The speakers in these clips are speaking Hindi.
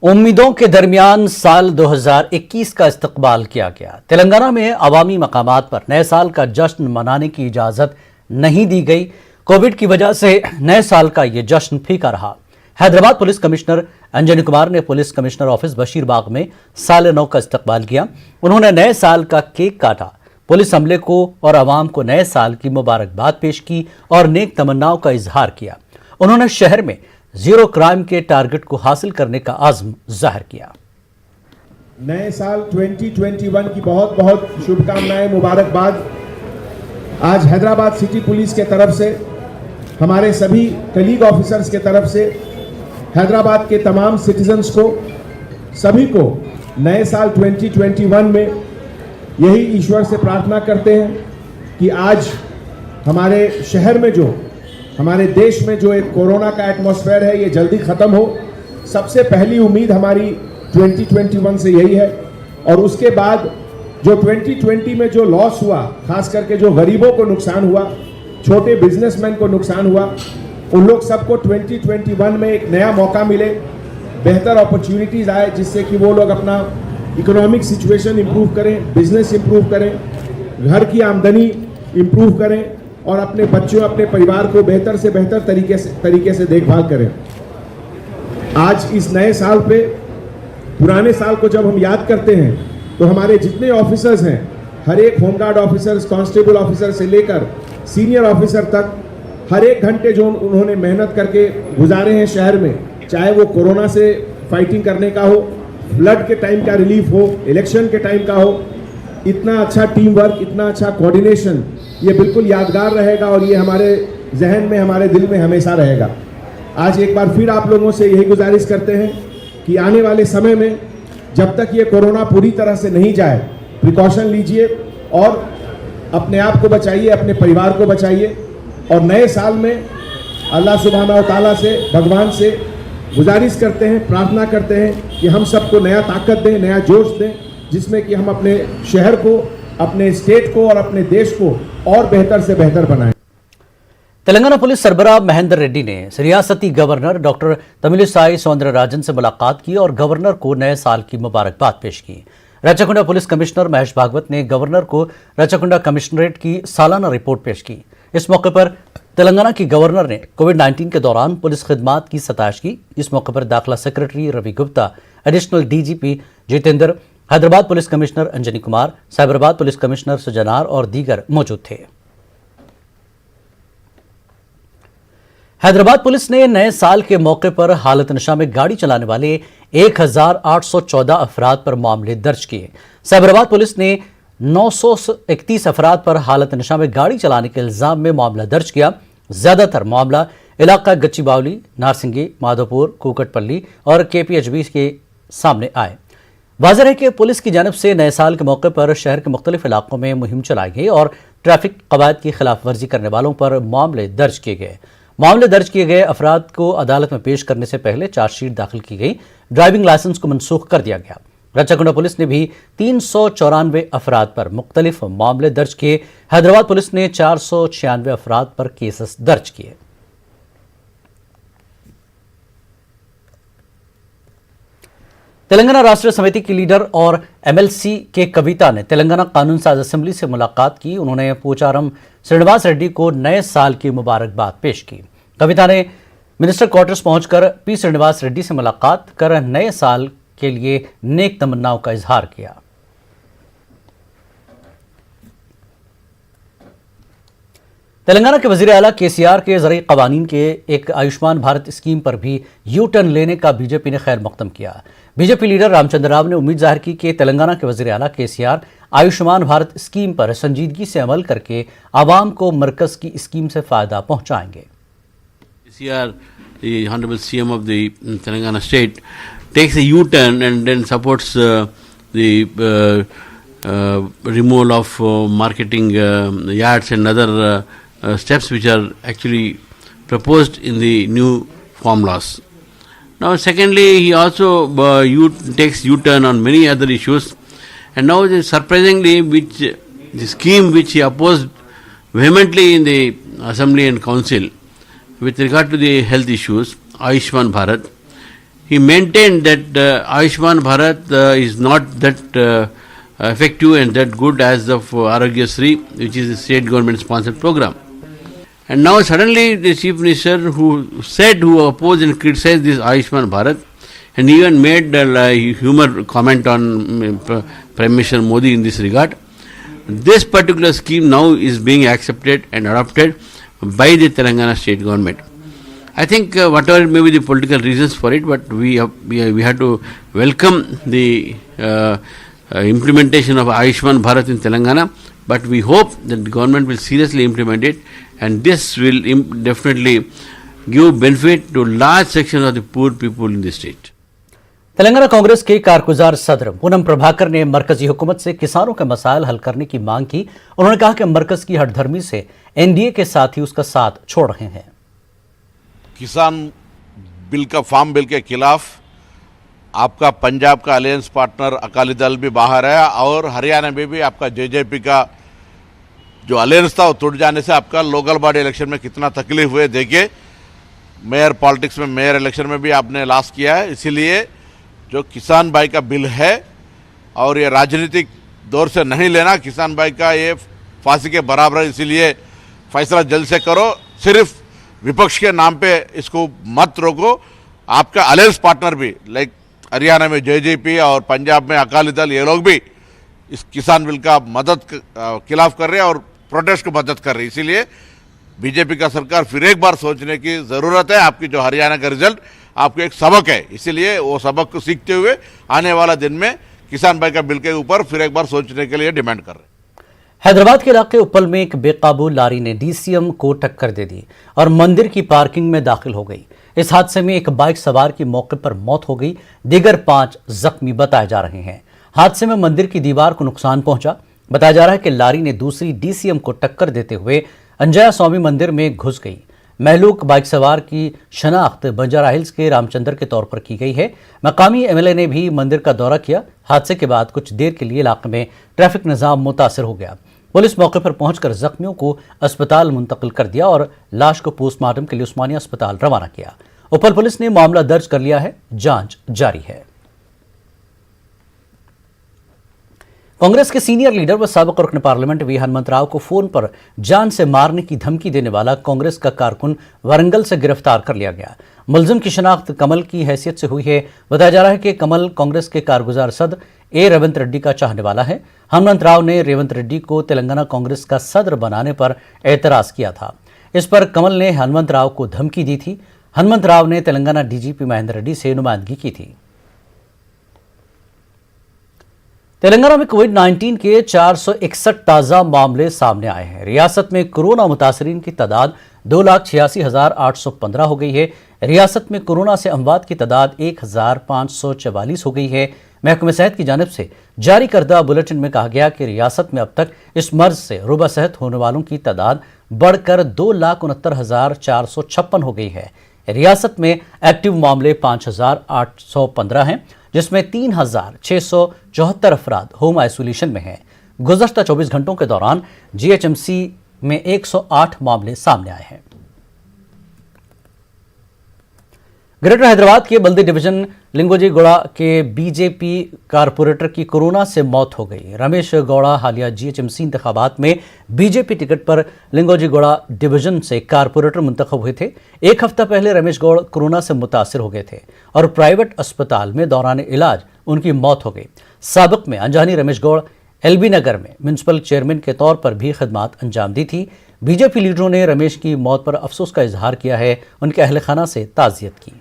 उम्मीदों के दरमियान साल 2021 का इस्तकबाल किया गया। तेलंगाना में अवामी मकामात पर नए साल का जश्न मनाने की इजाजत नहीं दी गई। कोविड की वजह से नए साल का ये जश्न फीका रहा। हैदराबाद पुलिस कमिश्नर अंजनी कुमार ने पुलिस कमिश्नर ऑफिस बशीरबाग में साल नौ का इस्तकबाल किया। उन्होंने नए साल का केक काटा, पुलिस अमले को और आवाम को नए साल की मुबारकबाद पेश की और नेक तमन्नाओं का इजहार किया। उन्होंने शहर में जीरो क्राइम के टारगेट को हासिल करने का आज़म जाहिर किया। नए साल 2021 की बहुत बहुत शुभकामनाएं, मुबारकबाद। आज हैदराबाद सिटी पुलिस के तरफ से, हमारे सभी कलीग ऑफिसर्स के तरफ से, हैदराबाद के तमाम सिटीजन्स को, सभी को नए साल 2021 में यही ईश्वर से प्रार्थना करते हैं कि आज हमारे शहर में हमारे देश में जो एक कोरोना का एटमॉस्फेयर है, ये जल्दी ख़त्म हो। सबसे पहली उम्मीद हमारी 2021 से यही है। और उसके बाद जो 2020 में जो लॉस हुआ, खास करके जो गरीबों को नुकसान हुआ, छोटे बिजनेसमैन को नुकसान हुआ, उन लोग सबको 2021 में एक नया मौका मिले, बेहतर अपॉर्चुनिटीज़ आए, जिससे कि वो लोग अपना इकोनॉमिक सिचुएशन इम्प्रूव करें, बिजनेस इम्प्रूव करें, घर की आमदनी इम्प्रूव करें और अपने बच्चों, अपने परिवार को बेहतर से बेहतर तरीके से देखभाल करें। आज इस नए साल पे, पुराने साल को जब हम याद करते हैं, तो हमारे जितने ऑफिसर्स हैं, हर एक होमगार्ड ऑफिसर्स, कांस्टेबल ऑफिसर से लेकर सीनियर ऑफिसर तक, हर एक घंटे जो उन्होंने मेहनत करके गुजारे हैं शहर में, चाहे वो कोरोना से फाइटिंग करने का हो, फ्लड के टाइम का रिलीफ हो, इलेक्शन के टाइम का हो, इतना अच्छा टीम वर्क, इतना अच्छा कोऑर्डिनेशन, ये बिल्कुल यादगार रहेगा और ये हमारे जहन में, हमारे दिल में हमेशा रहेगा। आज एक बार फिर आप लोगों से यही गुजारिश करते हैं कि आने वाले समय में जब तक ये कोरोना पूरी तरह से नहीं जाए, प्रिकॉशन लीजिए और अपने आप को बचाइए, अपने परिवार को बचाइए। और नए साल में अल्लाह सुब्हानहू तआला से, भगवान से गुजारिश करते हैं, प्रार्थना करते हैं कि हम सबको नया ताकत दें, नया जोश दें, जिसमें कि हम अपने शहर को, अपने स्टेट को और अपने देश को और बेहतर से बेहतर बनाएं। तेलंगाना पुलिस सरबराह महेंद्र रेड्डी ने रियासती गवर्नर डॉक्टर तमिलिसाई सौंदरराजन से मुलाकात की और गवर्नर को नए साल की मुबारकबाद पेश की। रचकुंडा पुलिस कमिश्नर महेश भागवत ने गवर्नर को रचकुंडा कमिश्नरेट की सालाना रिपोर्ट पेश की। इस मौके पर तेलंगाना की गवर्नर ने कोविड-19 के दौरान पुलिस खिदमात की सताइश की। इस मौके पर दाखिला secretary Ravi Gupta, additional DGP Jitendra, Hyderabad police commissioner Anjani Kumar, Cyberabad police commissioner Sajjanar और दीगर मौजूद थे। हैदराबाद पुलिस ने नए साल के मौके पर हालत नशा में गाड़ी चलाने वाले 1814 अफराद पर मामले दर्ज किए। साइबराबाद पुलिस ने 931 अफराद पर हालत नशा में गाड़ी चलाने के इल्जाम में मामला दर्ज किया। ज्यादातर मामला इलाका गच्चीबावली, नारसिंगी, माधोपुर, कुकटपल्ली और केपीएचबी के सामने आए। वाज़ेह है कि पुलिस की जानब से नए साल के मौके पर शहर के मुख्तलिफ इलाकों में मुहिम चलाई गई और ट्रैफिक कवायद की खिलाफ वर्जी करने वालों पर मामले दर्ज किए गए। मामले दर्ज किए गए अफराद को अदालत में पेश करने से पहले चार्जशीट दाखिल की गई। ड्राइविंग लाइसेंस को मनसूख कर दिया गया। रचकुंडा पुलिस ने भी 394 अफराद पर मुख्तलिफ मामले दर्ज किए। हैदराबाद पुलिस ने 496 अफराद पर केसेस दर्ज किए। तेलंगाना राष्ट्रीय समिति की लीडर और एमएलसी के कविता ने तेलंगाना कानून साज असेंबली से मुलाकात की। उन्होंने पोचारम श्रीनिवास रेड्डी को नए साल की मुबारकबाद पेश की। कविता ने मिनिस्टर क्वार्टर्स पहुंचकर पी श्रीनिवास रेड्डी से मुलाकात कर नए साल के लिए नेक तमन्नाओं का इजहार किया। तेलंगाना के वजीर आला केसीआर के ज़रिए कवानीन के एक आयुष्मान भारत स्कीम पर भी यू टर्न लेने का बीजेपी ने खैर मकदम किया। बीजेपी लीडर रामचंद्र राव ने उम्मीद जाहिर की कि तेलंगाना के वजीर आला केसीआर आयुष्मान भारत स्कीम पर संजीदगी से अमल करके आवाम को मरकज की स्कीम से फायदा पहुंचाएंगे। KCR, the Honorable CM of the Telangana state, takes a U-turn and then supports the removal of marketing yards and other steps which are actually proposed in the new farm laws. Now, secondly, he also takes U-turn on many other issues, and now surprisingly, the scheme which he opposed vehemently in the Assembly and Council with regard to the health issues, Ayushman Bharat, he maintained that Ayushman Bharat is not that effective and that good as of Arogya Sri, which is a state government sponsored program. And now suddenly the Chief Minister who opposed and criticized this Ayushman Bharat and even made a humor comment on Prime Minister Modi in this regard. This particular scheme now is being accepted and adopted by the Telangana state government. I think whatever may be the political reasons for it, but we have to welcome the implementation of Ayushman Bharat in Telangana, but we hope that the government will seriously implement it, and this will definitely give benefit to large sections of the poor people in the state. Telangana Congress के कारगुजार सदर पूनम प्रभाकर ने मरकजी हुकूमत से किसानों के मसाइल हल करने की मांग की। उन्होंने कहा कि मरकज की हठधर्मी से एनडीए के साथी उसका साथ छोड़ रहे हैं। किसान बिल का फार्म बिल के खिलाफ आपका पंजाब का अलायंस पार्टनर अकाली दल भी बाहर है और हरियाणा में भी आपका जेजेपी का जो अलायंस था वो टूट जाने से आपका लोकल बॉडी इलेक्शन में कितना तकलीफ हुए देखिए। मेयर पॉलिटिक्स में मेयर इलेक्शन में भी आपने लॉस किया है। इसीलिए जो किसान भाई का बिल है और ये राजनीतिक दौर से नहीं लेना, किसान भाई का ये फांसी के बराबर है, इसीलिए फैसला जल्द से करो। सिर्फ विपक्ष के नाम पे इसको मत रोको। आपका अलायंस पार्टनर भी लाइक हरियाणा में जेजेपी और पंजाब में अकाली दल, ये लोग भी इस किसान बिल का मदद खिलाफ कर रहे हैं और प्रोटेस्ट को मदद कर रही है। इसीलिए बीजेपी का सरकार फिर एक बार सोचने की ज़रूरत है। आपकी जो हरियाणा का रिजल्ट आपको एक सबक है, इसीलिए वो सबक को सीखते हुए आने वाला दिन में किसान भाई का बिल के ऊपर फिर एक बार सोचने के लिए डिमांड कर रहे हैं। हैदराबाद के इलाके उप्पल में एक बेकाबू लारी ने डीसीएम को टक्कर दे दी और मंदिर की पार्किंग में दाखिल हो गई। इस हादसे में एक बाइक सवार की मौके पर मौत हो गई, दीगर 5 जख्मी बताए जा रहे हैं। हादसे में मंदिर की दीवार को नुकसान पहुंचा। बताया जा रहा है कि लारी ने दूसरी डीसीएम को टक्कर देते हुए अंजया स्वामी मंदिर में घुस गई। महलूक बाइक सवार की शनाख्त बंजारा हिल्स के रामचंद्र के तौर पर की गई है। मकामी एमएलए ने भी मंदिर का दौरा किया। हादसे के बाद कुछ देर के लिए इलाके में ट्रैफिक निजाम मुतासर हो गया। पुलिस मौके पर पहुंचकर जख्मियों को अस्पताल मुंतकिल कर दिया और लाश को पोस्टमार्टम के लिए उस्मानिया अस्पताल रवाना किया। उप्पल पुलिस ने मामला दर्ज कर लिया है, जांच जारी है। कांग्रेस के सीनियर लीडर व साबिक रुकन पार्लियामेंट वी हनुमंत राव को फोन पर जान से मारने की धमकी देने वाला कांग्रेस का कारकुन वारंगल से गिरफ्तार कर लिया गया। मुलजिम की शनाख्त कमल की हैसियत से हुई है। बताया जा रहा है कि कमल कांग्रेस के कारगुजार सदर ए रेवंत रेड्डी का चाहने वाला है। हनुमंत राव ने रेवंत रेड्डी को तेलंगाना कांग्रेस का सदर बनाने पर एतराज किया था। इस पर कमल ने हनुमंत राव को धमकी दी थी। हनुमंत राव ने तेलंगाना डीजीपी महेंद्र रेड्डी से नुमाइंदगी की थी। तेलंगाना में कोविड-19 के 461 ताज़ा मामले सामने आए हैं। रियासत में कोरोना मुतासरीन की तादाद 2,86,815 हो गई है। रियासत में कोरोना से अमवात की तादाद 1,544 हो गई है। महकमे सेहत की जानिब से जारी करदा बुलेटिन में कहा गया कि रियासत में अब तक इस मर्ज से रुबा सेहत होने वालों की तादाद बढ़कर 2,69,456 हो गई है। रियासत में एक्टिव मामले 5,815 हैं, जिसमें 3,674 अफराद होम आइसोलेशन में हैं। गुज़श्ता 24 घंटों के दौरान जीएचएमसी में 108 मामले सामने आए हैं। ग्रेटर हैदराबाद के बल्दी डिवीजन लिंगोजी-गौड़ा के बीजेपी कारपोरेटर की कोरोना से मौत हो गई। रमेश गौड़ा हालिया जीएचएमसी इंतखाबात में बीजेपी टिकट पर लिंगोजी-गौड़ा डिवीजन से कारपोरेटर मुंतखब हुए थे। एक हफ्ता पहले रमेश गौड़ कोरोना से मुतासिर हो गए थे और प्राइवेट अस्पताल में दौरान इलाज उनकी मौत हो गई। साबिक में अनजानी रमेश गौड़ एलबी नगर में म्यूनसिपल चेयरमैन के तौर पर भी खिदमात अंजाम दी थी। बीजेपी लीडरों ने रमेश की मौत पर अफसोस का इजहार किया है। उनके अहल खाना से ताज़ियत की।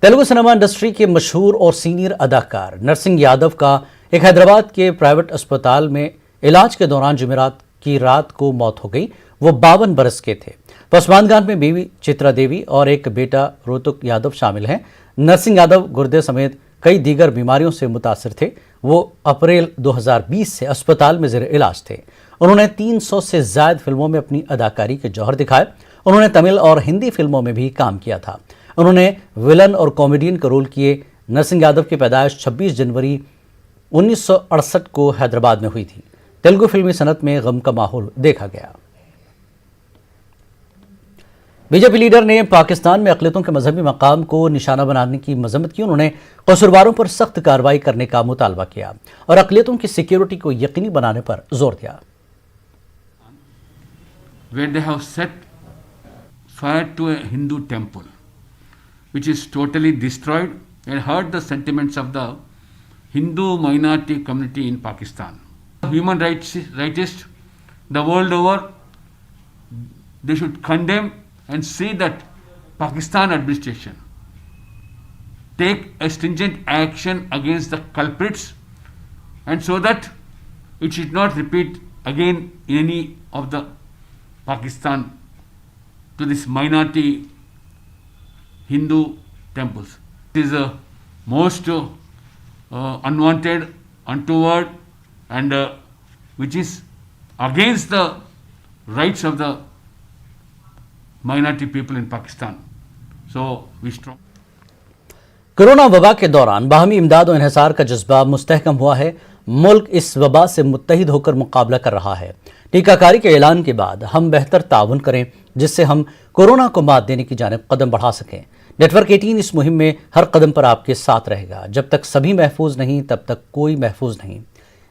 तेलुगु सिनेमा इंडस्ट्री के मशहूर और सीनियर अदाकार नरसिंह यादव का एक हैदराबाद के प्राइवेट अस्पताल में इलाज के दौरान जुमेरात की रात को मौत हो गई। वो 52 बरस के थे। पसमानगान में बीवी चित्रा देवी और एक बेटा रोतुक यादव शामिल हैं। नरसिंह यादव गुर्दे समेत कई दीगर बीमारियों से मुतासिर थे। वो अप्रैल 2020 से अस्पताल में ज़ेर इलाज थे। उन्होंने 300 से ज़ायद फिल्मों में अपनी अदाकारी के जौहर दिखाए। उन्होंने तमिल और हिंदी फिल्मों में भी काम किया था। उन्होंने विलन और कॉमेडियन का रोल किए। नरसिंह यादव की पैदाइश 26 जनवरी 1968 को हैदराबाद में हुई थी। तेलुगु फिल्मी सनत में गम का माहौल देखा गया। बीजेपी लीडर ने पाकिस्तान में अक़लियतों के मजहबी मकाम को निशाना बनाने की मजम्मत की। उन्होंने कसूरवारों पर सख्त कार्रवाई करने का मुतालबा किया और अक़लियतों की सिक्योरिटी को यकीनी बनाने पर जोर दिया। Where they have set fire to a Hindu temple, which is totally destroyed and hurt the sentiments of the Hindu minority community in Pakistan. Human rightists the world over, they should condemn and see that Pakistan administration take a stringent action against the culprits, and so that it should not repeat again in any of the Pakistan to this minority Hindu temples. It is a most unwanted, untoward, and which is against the rights of the minority people in Pakistan. So we strong. Corona वबा के दौरान बाहमी इमदाद और इन्हिसार का जज्बा मुस्तहकम हुआ है। मुल्क इस वबा से मुत्तहिद होकर मुकाबला कर रहा है। टीकाकारी के ऐलान के बाद हम बेहतर ताउन करें जिससे हम कोरोना को मात देने की जानिब कदम बढ़ा सकें। नेटवर्क 18 इस मुहिम में हर कदम पर आपके साथ रहेगा। जब तक सभी महफूज नहीं तब तक कोई महफूज नहीं।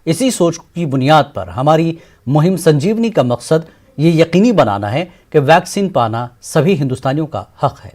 इसी सोच की बुनियाद पर हमारी मुहिम संजीवनी का मकसद ये यकीनी बनाना है कि वैक्सीन पाना सभी हिंदुस्तानियों का हक है।